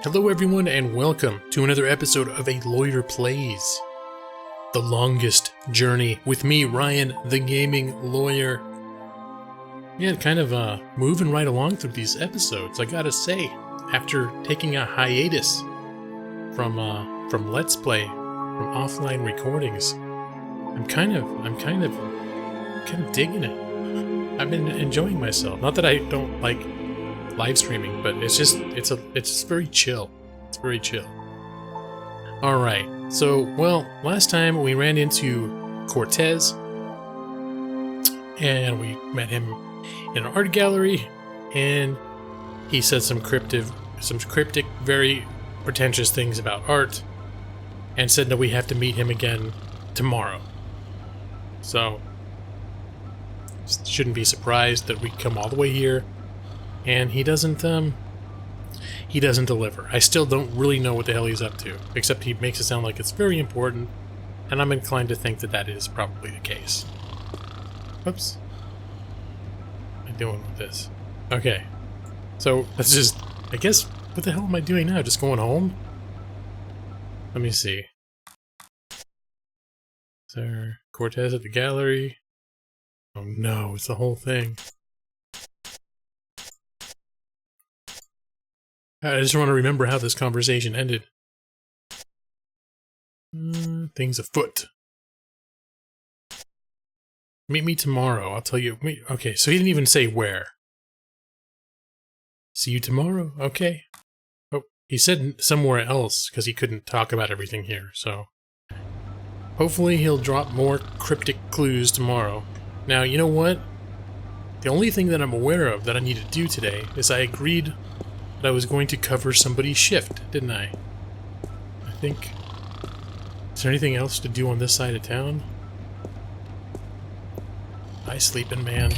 Hello everyone and welcome to another episode of A Lawyer Plays. The longest journey with me, Ryan, the gaming lawyer. Yeah, kind of moving right along through these episodes, I gotta say. After taking a hiatus from Let's Play, from offline recordings, I'm kind of digging it. I've been enjoying myself. Not that I don't like live streaming, but it's very chill. It's very chill. All right. So, well, last time we ran into Cortez, and we met him in an art gallery, and he said some cryptic, very pretentious things about art, and said that we have to meet him again tomorrow. So, shouldn't be surprised that we come all the way here, and he doesn't deliver. I still don't really know what the hell he's up to, except he makes it sound like it's very important, and I'm inclined to think that that is probably the case. Oops. What am I doing with this? Okay. So, let's just, I guess, what the hell am I doing now? Just going home? Let me see. Is there Cortez at the gallery? Oh no, it's the whole thing. I just want to remember how this conversation ended. Things afoot. Meet me tomorrow. I'll tell you. Okay, so he didn't even say where. See you tomorrow. Okay. Oh, he said somewhere else because he couldn't talk about everything here. So hopefully he'll drop more cryptic clues tomorrow. Now, you know what? The only thing that I'm aware of that I need to do today is I agreed that I was going to cover somebody's shift, didn't I? I think... Is there anything else to do on this side of town? Hi, sleeping man.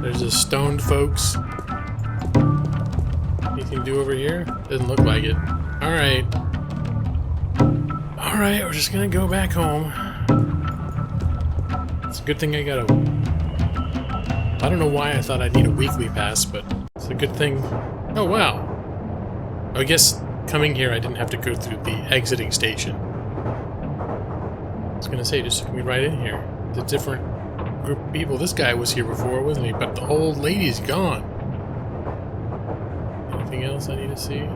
There's the stoned folks. Anything to do over here? Doesn't look like it. Alright. Alright, we're just gonna go back home. It's a good thing I got I don't know why I thought I'd need a weekly pass, but it's a good thing. Oh, wow. I guess coming here I didn't have to go through the exiting station. I was gonna say, just took me right in here. It's a different group of people. This guy was here before, wasn't he? But the old lady's gone. Anything else I need to see?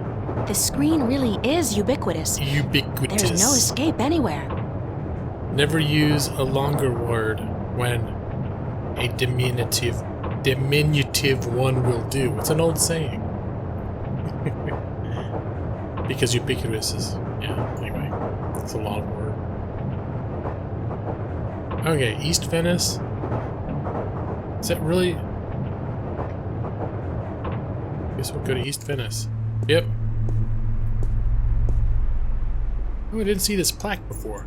The screen really is ubiquitous. Ubiquitous. There's no escape anywhere. Never use a longer word when a diminutive one will do. It's an old saying. Because ubiquitous is... Yeah, anyway. It's a long word. Okay, East Venice. Is that really... Guess we'll go to East Venice. Yep. Oh, I didn't see this plaque before.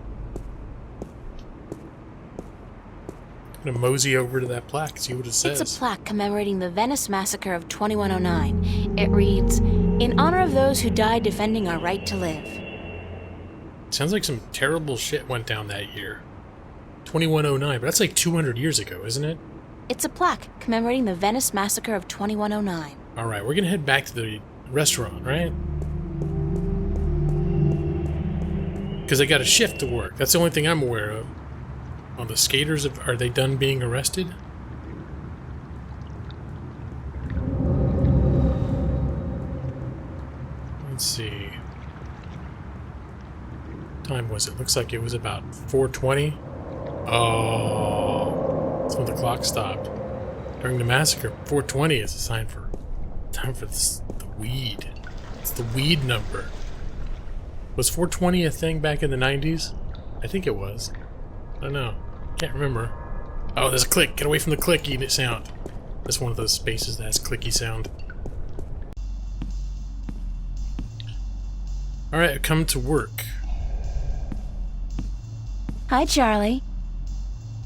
I'm gonna mosey over to that plaque, see what it says. It's a plaque commemorating the Venice massacre of 2109. It reads, "In honor of those who died defending our right to live." Sounds like some terrible shit went down that year. 2109, but that's like 200 years ago, isn't it? It's a plaque commemorating the Venice massacre of 2109. Alright, we're gonna head back to the restaurant, right? Because I got a shift to work. That's the only thing I'm aware of. Oh, the skaters, are they done being arrested? Let's see. What time was it? Looks like it was about 4:20. Oh, that's when the clock stopped. During the massacre, 4:20 is a sign for time for the weed. It's the weed number. Was 420 a thing back in the 90s? I think it was. I don't know. Can't remember. Oh, there's a click. Get away from the clicky sound. That's one of those spaces that has clicky sound. Alright, I've come to work. Hi, Charlie.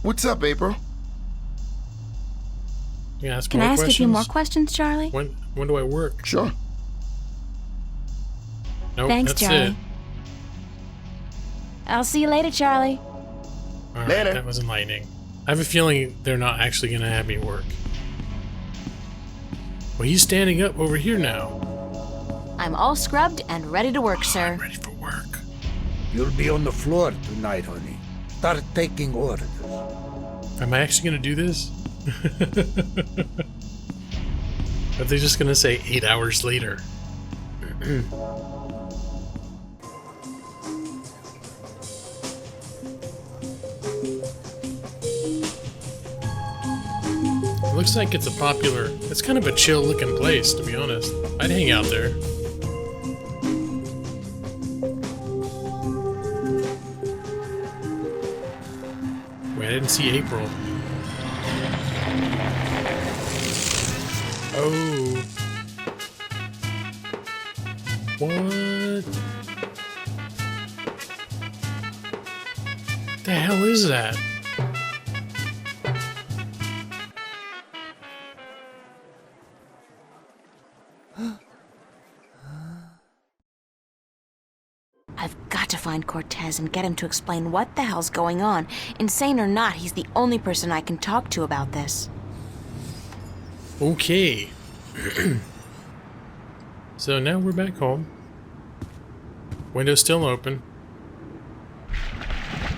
What's up, April? You ask Can more I ask questions? a few more questions, Charlie? When do I work? Sure. Nope, Thanks, that's Charlie. it. I'll see you later, Charlie. Alright, Later. that was enlightening. I have a feeling they're not actually going to have me work. Well, he's standing up over here now. I'm all scrubbed and ready to work, sir. I'm ready for work. You'll be on the floor tonight, honey. Start taking orders. Am I actually going to do this? Are they just going to say 8 hours later? It looks like it's it's kind of a chill looking place, to be honest. I'd hang out there. Wait, I didn't see April. Oh. What? The hell is that? I've got to find Cortez and get him to explain what the hell's going on. Insane or not, he's the only person I can talk to about this. Okay. So now we're back home. Window's still open.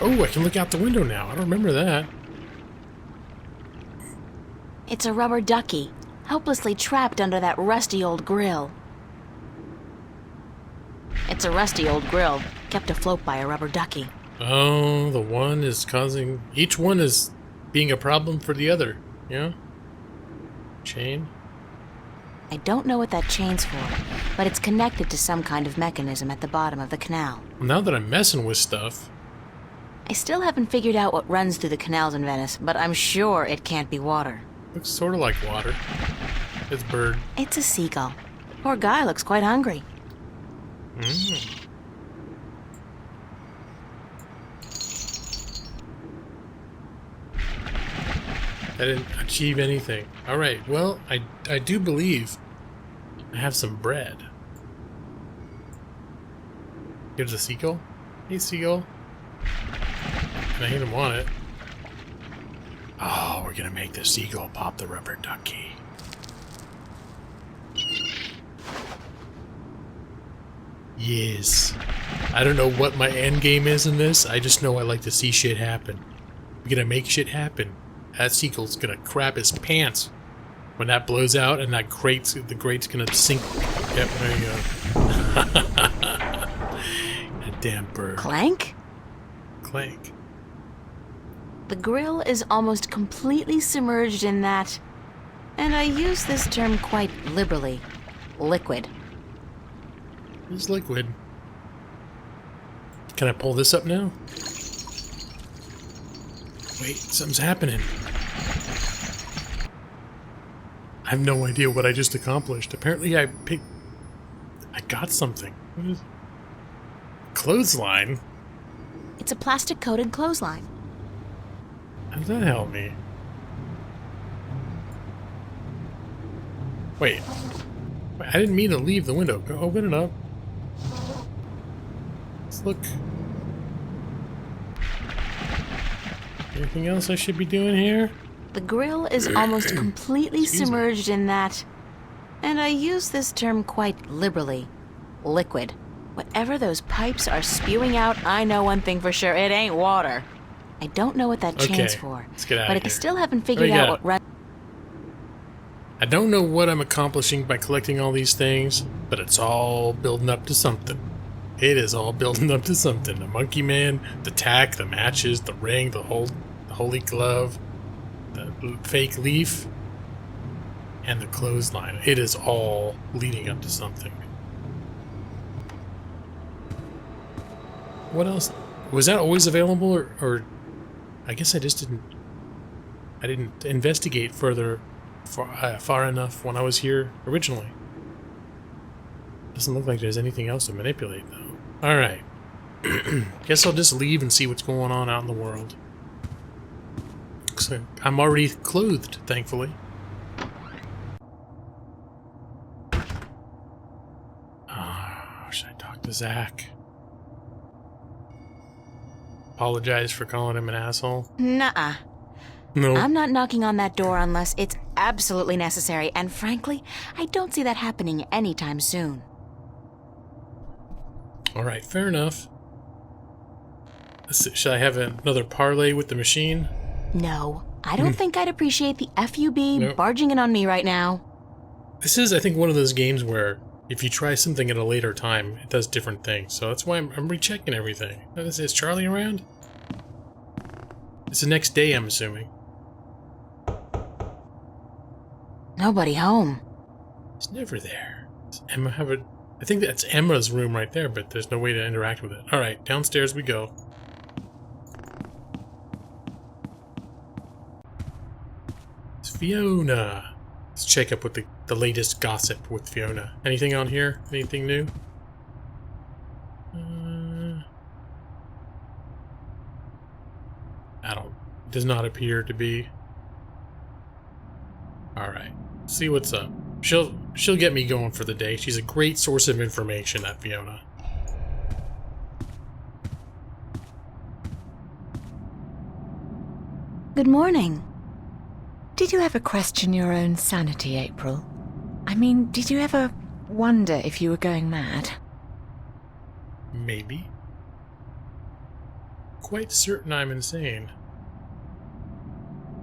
Oh, I can look out the window now. I don't remember that. It's a rubber ducky, helplessly trapped under that rusty old grill. It's a rusty old grill, kept afloat by a rubber ducky. Oh, the one is causing... Each one is being a problem for the other. Yeah? Chain? I don't know what that chain's for, but it's connected to some kind of mechanism at the bottom of the canal. Now that I'm messing with stuff... I still haven't figured out what runs through the canals in Venice, but I'm sure it can't be water. Looks sort of like water. It's bird. It's a seagull. Poor guy looks quite hungry. I didn't achieve anything. Alright, well, I do believe I have some bread. Here's a seagull. Hey, seagull. Can I hit him on it? Oh, we're gonna make the seagull pop the rubber ducky. Yes. I don't know what my end game is in this. I just know I like to see shit happen. We're gonna make shit happen. That seagull's gonna crap his pants when that blows out, and that the grate's gonna sink. Yep, there you go. That damn bird. Clank? Clank. The grill is almost completely submerged in that, and I use this term quite liberally, liquid. It's liquid. Can I pull this up now? Wait, something's happening. I have no idea what I just accomplished. Apparently I got something. What is... Clothesline? It's a plastic-coated clothesline. How does that help me? Wait, I didn't mean to leave the window. Go open it up. Let's look. Anything else I should be doing here? The grill is almost completely submerged in that, and I use this term quite liberally, liquid. Whatever those pipes are spewing out, I know one thing for sure, it ain't water. I don't know what that chain's for, let's get out but of I here. still haven't figured out what runs. I don't know what I'm accomplishing by collecting all these things, but it's all building up to something. It is all building up to something. The monkey man, the tack, the matches, the ring, the holy glove, the fake leaf, and the clothesline. It is all leading up to something. What else? Was that always available, or I guess I just didn't investigate further far enough when I was here originally. Doesn't look like there's anything else to manipulate, though. Alright. Guess I'll just leave and see what's going on out in the world. So I'm already clothed, thankfully. Should I talk to Zach? apologize for calling him an asshole? Nuh-uh. No. I'm not knocking on that door unless it's absolutely necessary, and frankly, I don't see that happening anytime soon. Alright, fair enough. Should I have another parlay with the machine? No, I don't think I'd appreciate the FUB Nope. barging in on me right now. This is, I think, one of those games where if you try something at a later time, it does different things. So that's why I'm rechecking everything. Is Charlie around? It's the next day, I'm assuming. Nobody home. He's never there. Does Emma have a... I think that's Emma's room right there, but there's no way to interact with it. Alright, downstairs we go. It's Fiona. Let's check up with the latest gossip with Fiona. Anything on here? Anything new? Does not appear to be. Alright, see what's up. She'll get me going for the day. She's a great source of information, that Fiona. Good morning. Did you ever question your own sanity, April? I mean, did you ever wonder if you were going mad? Maybe. Quite certain I'm insane.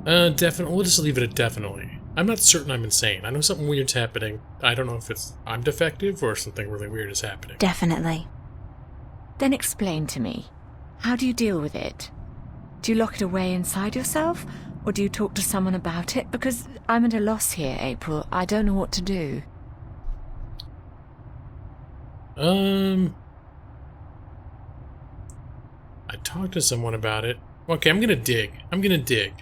Definitely. We'll just leave it at definitely. I'm not certain I'm insane. I know something weird's happening. I don't know if it's I'm defective or something really weird is happening. Definitely. Then explain to me. How do you deal with it? Do you lock it away inside yourself? Or do you talk to someone about it? Because I'm at a loss here, April. I don't know what to do. I talked to someone about it. Okay, I'm gonna dig.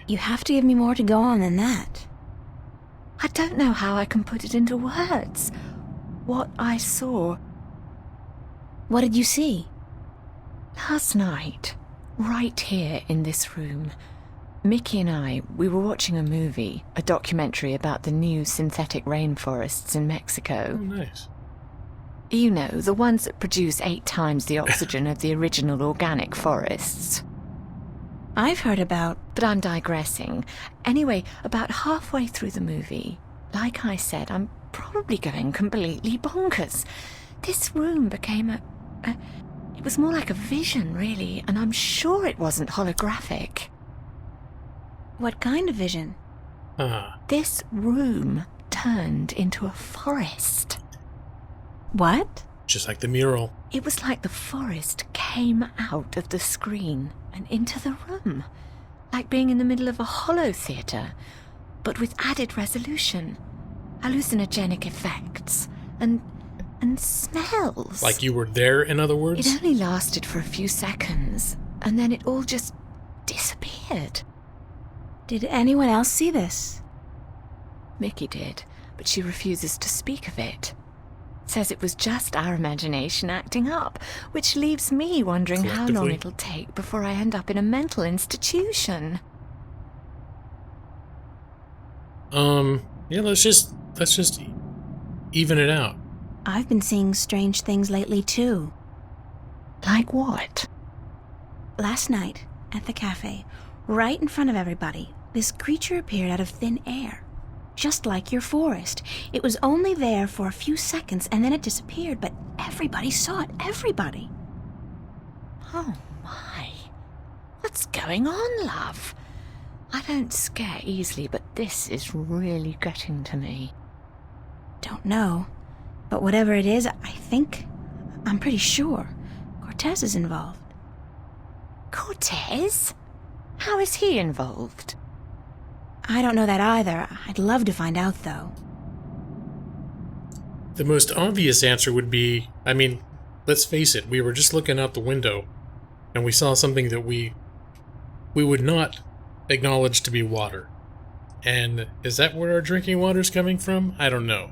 You have to give me more to go on than that. I don't know how I can put it into words. What I saw What did you see? last night, right here in this room, Mickey and I, we were watching a movie, a documentary about the new synthetic rainforests in Mexico. Oh, nice. You know, the ones that produce 8 times the oxygen of the original organic forests. I've heard about... But I'm digressing. Anyway, about halfway through the movie, like I said, I'm probably going completely bonkers. This room became it was more like a vision, really, and I'm sure it wasn't holographic. What kind of vision? This room turned into a forest. What? Just like the mural. It was like the forest came out of the screen and into the room, like being in the middle of a holo theatre, but with added resolution, hallucinogenic effects, and smells. Like you were there, in other words? It only lasted for a few seconds, and then it all just disappeared. Did anyone else see this? Mickey did, but she refuses to speak of it. Says it was just our imagination acting up, which leaves me wondering how long Collectively. it'll take before I end up in a mental institution. Yeah, let's just even it out. I've been seeing strange things lately, too. Like what? Last night, at the cafe, right in front of everybody, this creature appeared out of thin air. Just like your forest. It was only there for a few seconds and then it disappeared, but everybody saw it. Everybody. Oh my. What's going on, love? I don't scare easily, but this is really getting to me. Don't know. But whatever it is, I'm pretty sure Cortez is involved. Cortez? How is he involved? I don't know that either. I'd love to find out, though. The most obvious answer would be, I mean, let's face it, we were just looking out the window, and we saw something that we would not acknowledge to be water. And is that where our drinking water's coming from? I don't know.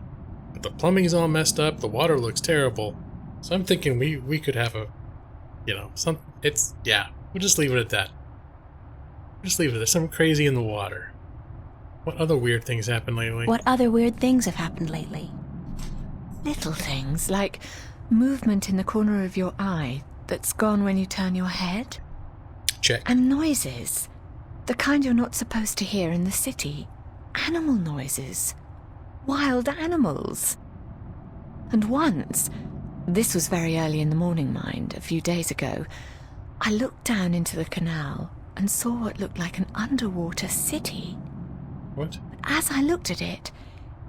But the plumbing's all messed up, the water looks terrible. So I'm thinking we could have a, we'll just leave it at that. Just leave it. There's something crazy in the water. What other weird things happened lately? What other weird things have happened lately? Little things, like movement in the corner of your eye that's gone when you turn your head. Check. And noises. The kind you're not supposed to hear in the city. Animal noises. Wild animals. And once, this was very early in the morning, mind, a few days ago, I looked down into the canal and saw what looked like an underwater city. What? But as I looked at it,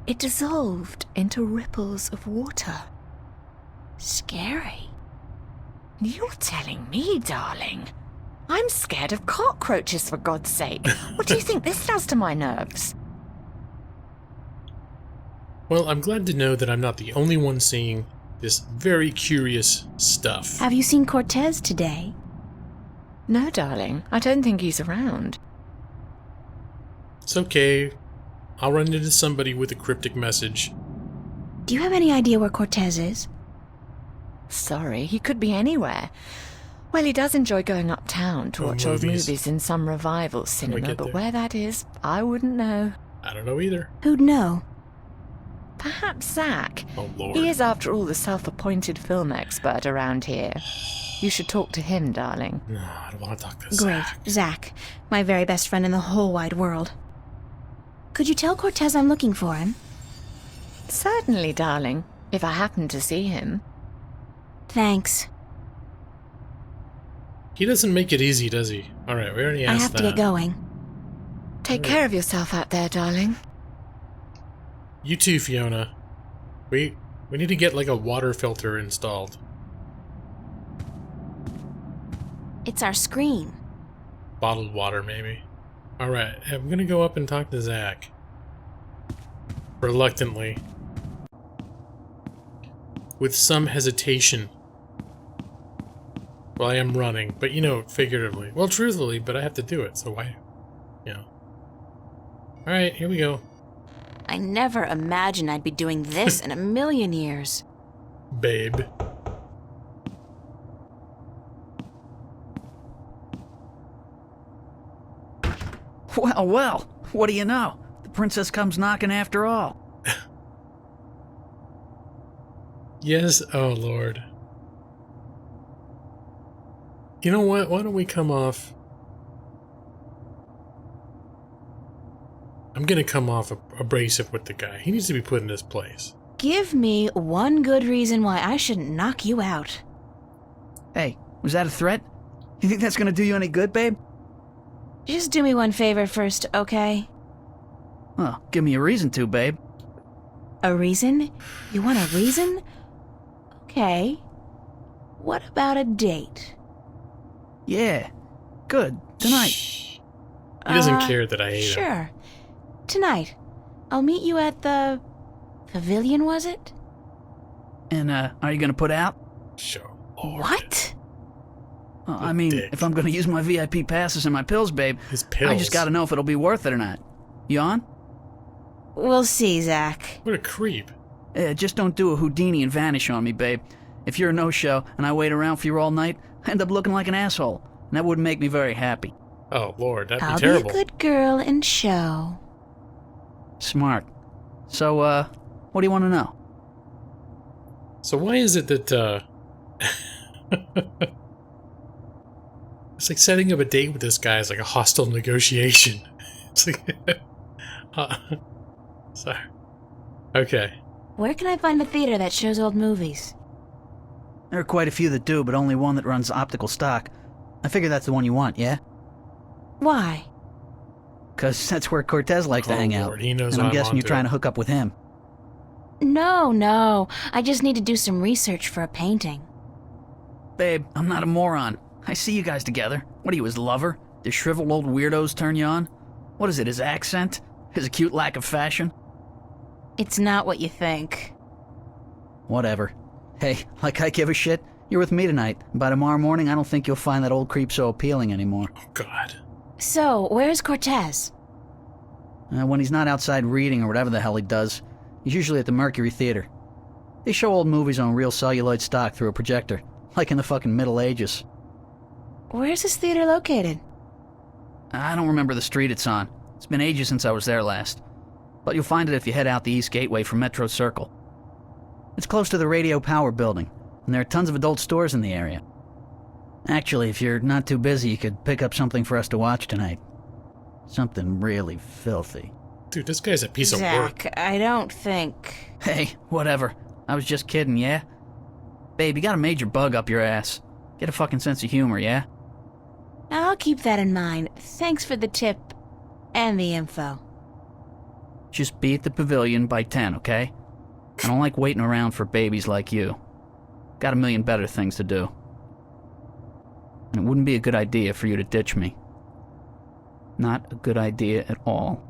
it dissolved into ripples of water. Scary. You're telling me, darling? I'm scared of cockroaches, for God's sake. What do you think this does to my nerves? Well, I'm glad to know that I'm not the only one seeing this very curious stuff. Have you seen Cortez today? No, darling. I don't think he's around. It's okay. I'll run into somebody with a cryptic message. Do you have any idea where Cortez is? Sorry, he could be anywhere. Well, he does enjoy going uptown to watch old movies in some revival cinema, but where that is, I wouldn't know. I don't know either. Who'd know? Perhaps Zach. Oh, Lord. He is, after all, the self-appointed film expert around here. You should talk to him, darling. No, I don't want to talk to Great. Zach. Zach, my very best friend in the whole wide world. Could you tell Cortez I'm looking for him? Certainly, darling, if I happen to see him. Thanks. He doesn't make it easy, does he? Alright, we already I asked have that. to get going. Take care of yourself out there, darling. You too, Fiona. We need to get like a water filter installed. It's our screen. Bottled water, maybe. Alright, I'm gonna go up and talk to Zach. Reluctantly. With some hesitation. Well, I am running, but you know, figuratively. Well, truthfully, but I have to do it, so why? You know. Alright, here we go. I never imagined I'd be doing this in a million years. Babe. Well, well, what do you know? The princess comes knocking after all. Yes, oh Lord. You know what? Why don't we come off... I'm gonna come off abrasive with the guy. He needs to be put in his place. Give me one good reason why I shouldn't knock you out. Hey, was that a threat? You think that's gonna do you any good, babe? Just do me one favor first, okay? Well, give me a reason to, babe. A reason? You want a reason? Okay. What about a date? Yeah, good. Tonight. He doesn't care that I hate him. Sure. Tonight. I'll meet you at the... pavilion, was it? And, are you gonna put out? Sure. Lord. What? I mean, dick. if I'm gonna use my VIP passes and my pills, babe, His pills. I just gotta know if it'll be worth it or not. You on? We'll see, Zach. What a creep. Just don't do a Houdini and vanish on me, babe. If you're a no-show and I wait around for you all night, I end up looking like an asshole, and that wouldn't make me very happy. Oh, Lord, that'd I'll be terrible. be a good girl and show. Smart. So, what do you want to know? So why is it that, it's like setting up a date with this guy is like a hostile negotiation. It's like... Sorry. Okay. Where can I find a theater that shows old movies? There are quite a few that do, but only one that runs optical stock. I figure that's the one you want, yeah? Why? Because that's where Cortez likes to hang out. Lord, he knows And I'm what guessing you're onto. trying to hook up with him. No. I just need to do some research for a painting. Babe, I'm not a moron. I see you guys together. What are you, his lover? Does shriveled old weirdos turn you on? What is it, his accent? His acute lack of fashion? It's not what you think. Whatever. Hey, like I give a shit, you're with me tonight. By tomorrow morning, I don't think you'll find that old creep so appealing anymore. Oh, God. So, where's Cortez? When he's not outside reading or whatever the hell he does, he's usually at the Mercury Theater. They show old movies on real celluloid stock through a projector, like in the fucking Middle Ages. Where's this theater located? I don't remember the street it's on. It's been ages since I was there last. But you'll find it if you head out the East Gateway from Metro Circle. It's close to the Radio Power Building, and there are tons of adult stores in the area. Actually, if you're not too busy, you could pick up something for us to watch tonight. Something really filthy. Dude, this guy's a piece of work. Zach, I don't think... Hey, whatever. I was just kidding, yeah? Babe, you got a major bug up your ass. Get a fucking sense of humor, yeah? I'll keep that in mind. Thanks for the tip and the info. Just be at the pavilion by 10, okay? I don't like waiting around for babies like you. Got a million better things to do. And it wouldn't be a good idea for you to ditch me. Not a good idea at all.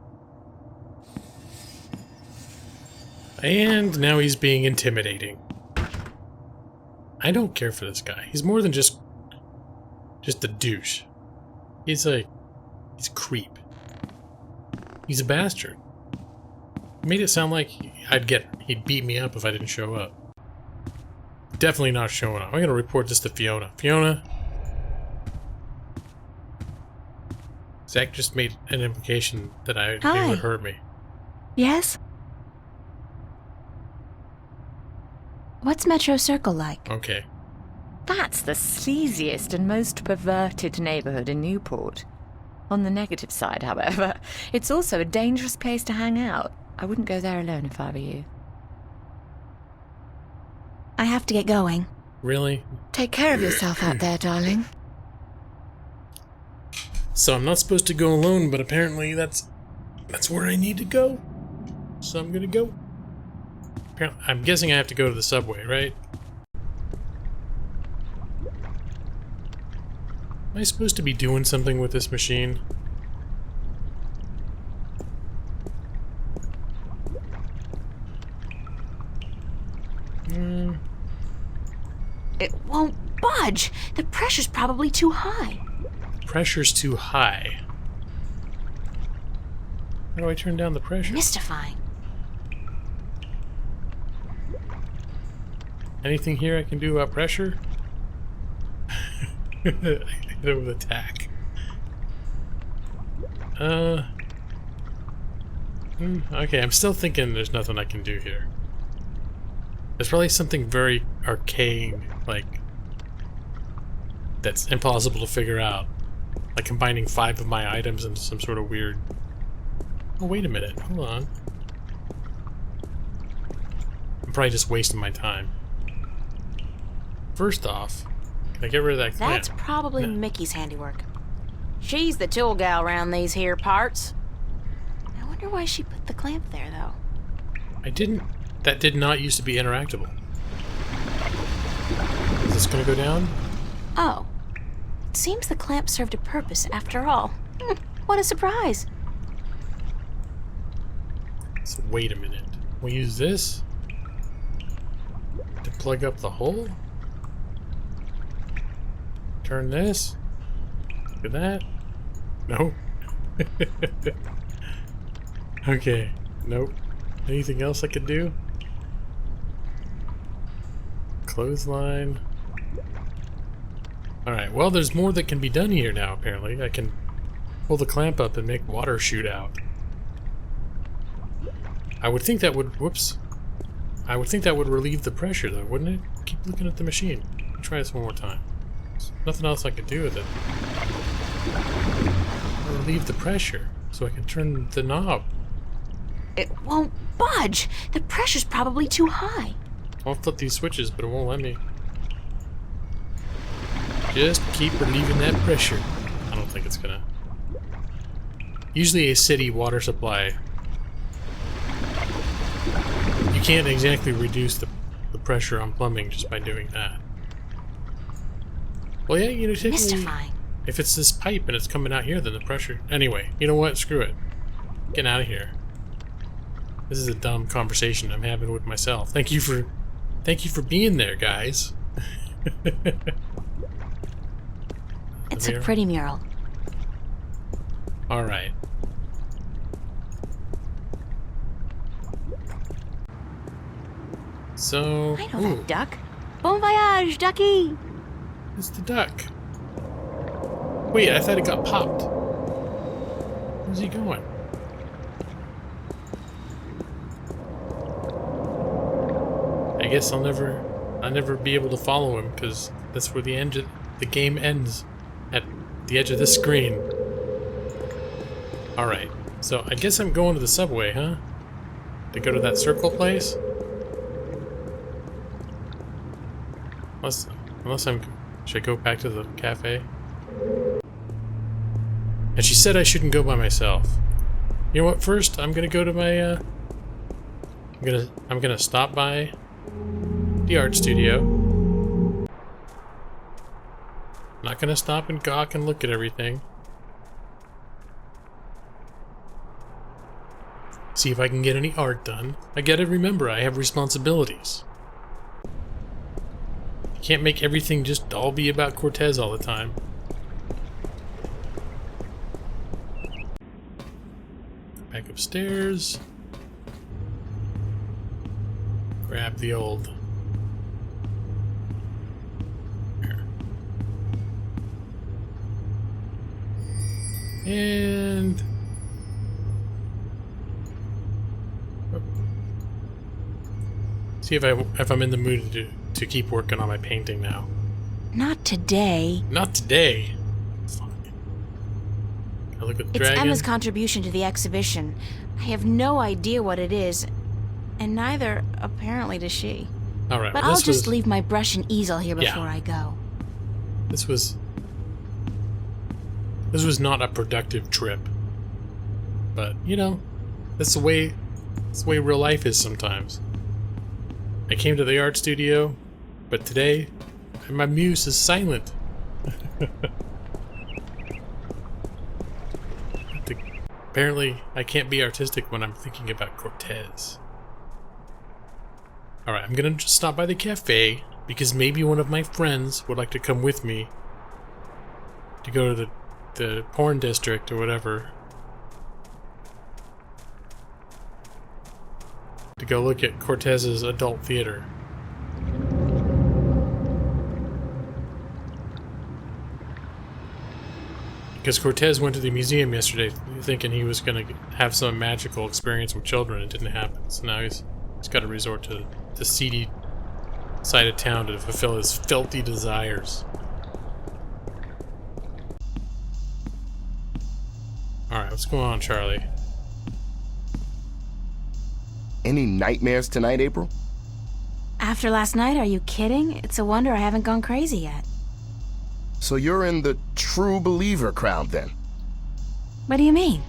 And now he's being intimidating. I don't care for this guy. He's more than just a douche. He's a creep. He's a bastard. He made it sound like he'd beat me up if I didn't show up. Definitely not showing up. I'm gonna report this to Fiona. Fiona? Zach just made an implication that he would hurt me. Yes? What's Metro Circle like? Okay. That's the sleaziest and most perverted neighborhood in Newport. On the negative side, however, it's also a dangerous place to hang out. I wouldn't go there alone if I were you. I have to get going. Really? Take care of yourself out there, darling. So I'm not supposed to go alone, but apparently that's where I need to go. So I'm gonna go. I'm guessing I have to go to the subway, right? Am I supposed to be doing something with this machine? It won't budge. The pressure's probably too high. Pressure's too high. How do I turn down the pressure? Mystifying. Anything here I can do about pressure? I hit it with attack. Okay, I'm still thinking there's nothing I can do here. There's probably something very arcane, like, that's impossible to figure out. Like combining 5 of my items into some sort of weird... Oh, wait a minute. Hold on. I'm probably just wasting my time. First off, can I get rid of that clamp? That's probably No. Mickey's handiwork. She's the tool gal around these here parts. I wonder why she put the clamp there, though. I didn't... That did not used to be interactable. Is this gonna go down? Oh. It seems the clamp served a purpose after all. What a surprise. So wait a minute. We'll use this to plug up the hole? Turn this? Look at that? No? Okay. Nope. Anything else I could do? Clothesline. Alright, well there's more that can be done here now apparently. I can pull the clamp up and make water shoot out. I would think that would... Whoops. I would think that would relieve the pressure though, wouldn't it? Keep looking at the machine. I'll try this one more time. There's nothing else I can do with it. I'll relieve the pressure so I can turn the knob. It won't budge. The pressure's probably too high. I'll flip these switches, but it won't let me. Just keep relieving that pressure. I don't think it's gonna... Usually a city water supply... You can't exactly reduce the pressure on plumbing just by doing that. Well, yeah, you know, technically... Mystifying. If it's this pipe and it's coming out here, then the pressure... Anyway, you know what? Screw it. Getting out of here. This is a dumb conversation I'm having with myself. Thank you for being there, guys. It's a pretty mural. Alright. So... I know that duck. Bon voyage, ducky! It's the duck. Wait, I thought it got popped. Where's he going? I guess I'll never be able to follow him because that's where the the game ends at the edge of this screen. Alright, so I guess I'm going to the subway, huh? To go to that circle place? Unless I'm... Should I go back to the cafe? And she said I shouldn't go by myself. You know what, first I'm gonna go to my, I'm gonna stop by the art studio. Not gonna stop and gawk and look at everything. See if I can get any art done. I gotta remember, I have responsibilities. You can't make everything just all be about Cortez all the time. Back upstairs. Grab the old... Here. And... See if I'm in the mood to keep working on my painting now. Not today. Not today. Fuck. I look at the It's dragon. Emma's contribution to the exhibition. I have no idea what it is, and neither, apparently, does she. All right. But well, I'll just leave my brush and easel here before I go. This was not a productive trip. But you know, that's the way real life is sometimes. I came to the art studio, but today my muse is silent. Apparently, I can't be artistic when I'm thinking about Cortez. Alright, I'm gonna just stop by the cafe, because maybe one of my friends would like to come with me to go to the porn district or whatever. To go look at Cortez's adult theater. Because Cortez went to the museum yesterday thinking he was going to have some magical experience with children. It didn't happen. So now he's got to resort to the seedy side of town to fulfill his filthy desires. Alright, what's going on, Charlie? Any nightmares tonight, April? After last night, are you kidding? It's a wonder I haven't gone crazy yet. So you're in the true believer crowd then? What do you mean?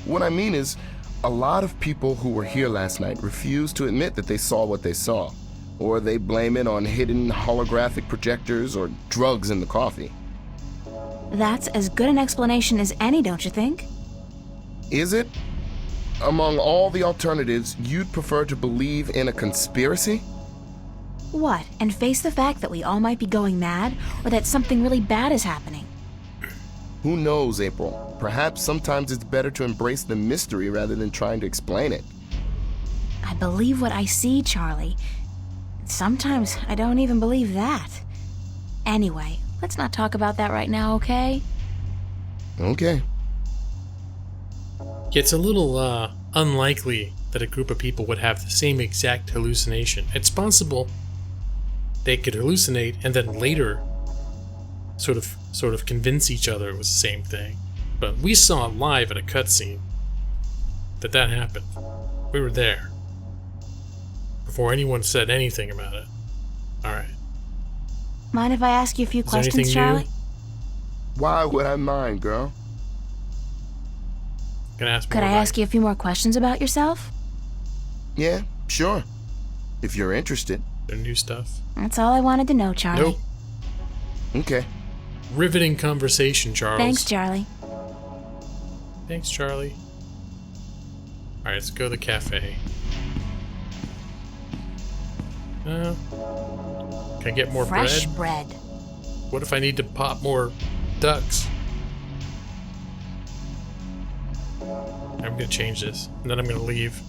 What I mean is, a lot of people who were here last night refuse to admit that they saw what they saw, or they blame it on hidden holographic projectors or drugs in the coffee. That's as good an explanation as any, don't you think? Is it? Among all the alternatives, you'd prefer to believe in a conspiracy? What, and face the fact that we all might be going mad, or that something really bad is happening? Who knows, April? Perhaps sometimes it's better to embrace the mystery rather than trying to explain it. I believe what I see, Charlie. Sometimes I don't even believe that. Anyway, let's not talk about that right now, okay? Okay. It's a little unlikely that a group of people would have the same exact hallucination. It's possible they could hallucinate and then later sort of convince each other it was the same thing. But we saw it live at a cutscene that happened. We were there before anyone said anything about it. All right. Mind if I ask you a few Is there questions, anything Charlie? new? Why would I mind, girl? Gonna ask Could more I about ask you a few more questions about yourself? Yeah, sure. If you're interested. their new stuff? That's all I wanted to know, Charlie. Nope. Okay. Riveting conversation, Charles. Thanks, Charlie. Thanks, Charlie. Alright, let's go to the cafe. Can I get more Fresh bread? bread. What if I need to pop more ducks? I'm gonna change this, and then I'm gonna leave.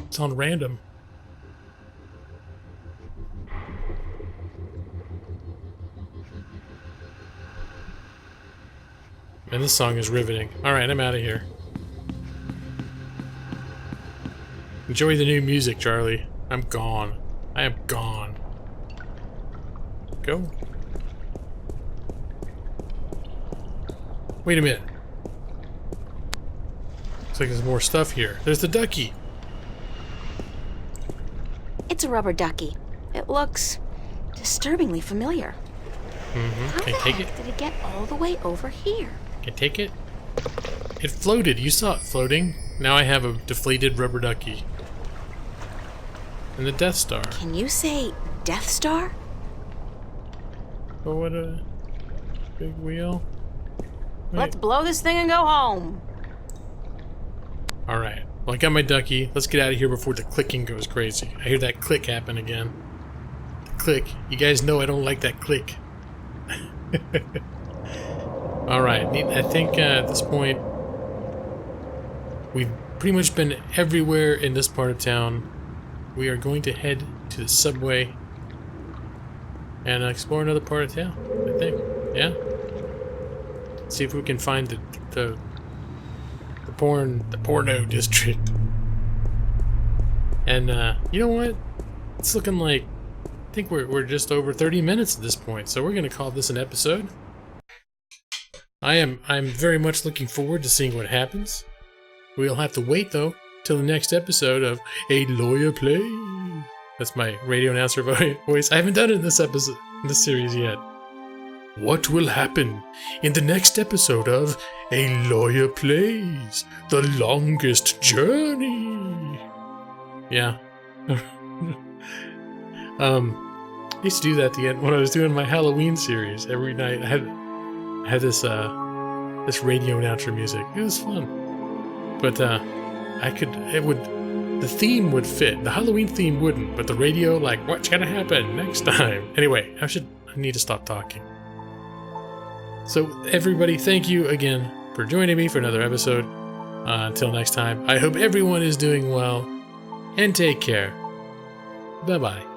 It's on random. And this song is riveting. Alright, I'm out of here. Enjoy the new music, Charlie. I'm gone. I am gone. Go. Wait a minute. Looks like there's more stuff here. There's the ducky. It's a rubber ducky. It looks disturbingly familiar. How Can the I take heck it? did it get all the way over here? Can I take it? It floated. You saw it floating. Now I have a deflated rubber ducky. And the Death Star. Can you say Death Star? Oh, what a big wheel. Wait. Let's blow this thing and go home. Alright. Well, I got my ducky. Let's get out of here before the clicking goes crazy. I hear that click happen again. The click. You guys know I don't like that click. Alright. I think at this point, we've pretty much been everywhere in this part of town. We are going to head to the subway and explore another part of town, I think. Yeah? See if we can find the porno district. And you know what? It's looking like I think we're just over 30 minutes at this point, so we're gonna call this an episode. I'm very much looking forward to seeing what happens. We'll have to wait though till the next episode of A Lawyer Plays. That's my radio announcer voice. I haven't done it in this episode, in this series yet. What will happen in the next episode of A Lawyer Plays, The Longest Journey? Yeah. I used to do that at the end when I was doing my Halloween series. Every night I had this this radio announcer music. It was fun. But the theme would fit. The Halloween theme wouldn't, but the radio, like, what's gonna happen next time? Anyway, I need to stop talking. So, everybody, thank you again for joining me for another episode. Until next time, I hope everyone is doing well, and take care. Bye-bye.